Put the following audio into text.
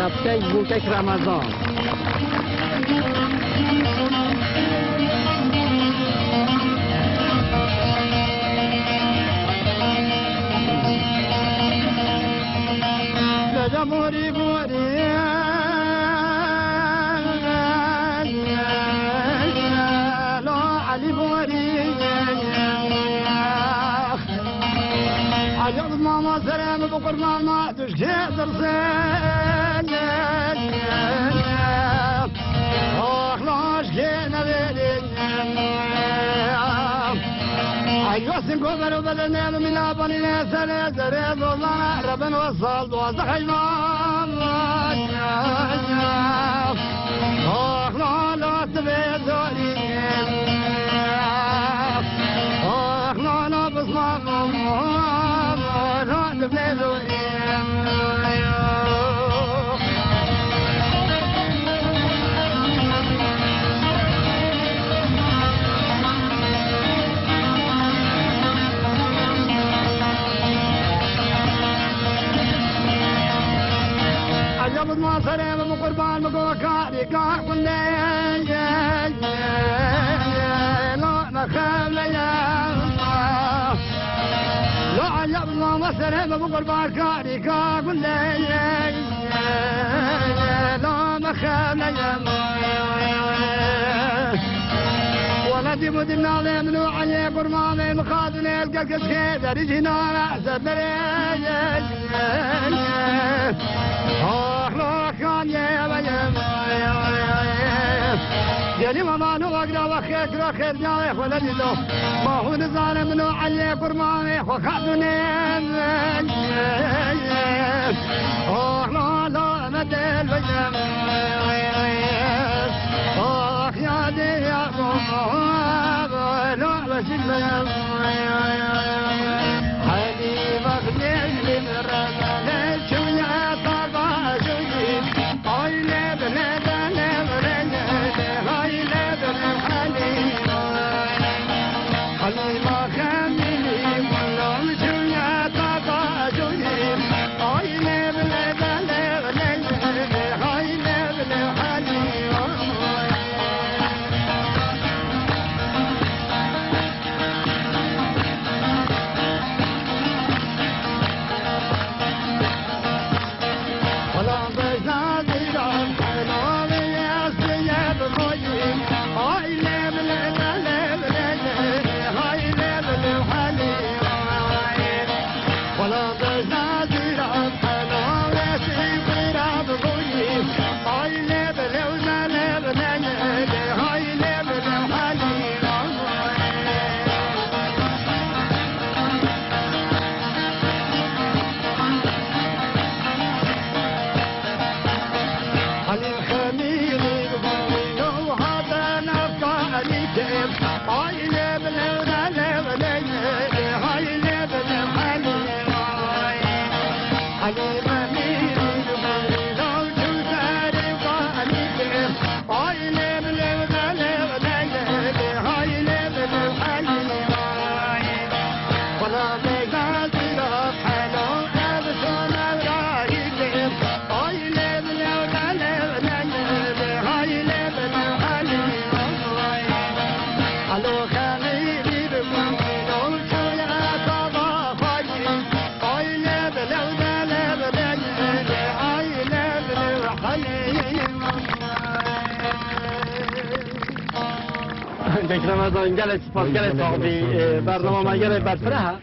هفته بوتک رمضان موری موری لا علی موری عجب ماما سلام بقر ماما تشكي درسان لاش كينا عجوز نقبل وبدلنا من أبني نسال زريب والله ربنا وصل وصح الإمام لا تبيدوني لا بصمام لا تبيدوني قبل ما صريم مقربان مقوكاري كاكل لا نخاف ليا لا عجب ما صريم مقربان كاري كاكل لا نخاف ليا ولدي مدنا علي منو علي قرماني مخاذني القلقس خيدر يجينا أحسن كان يا ما نوقنا وخيك رخير جاي ولدي له ما هو نزال منو علي قرماني وخاذني لا لا مدل وجم يا دي يا لا بشيل حبيب اغني من الرجال شويه طبع شويه هاي لبن لبن هاي لبن حليب حليب خميني كلهم شويه طبع شويه هاي لبن لبن هاي لبن حليب رمضان گل سپاس گل صاحبی برنامه مگر برفره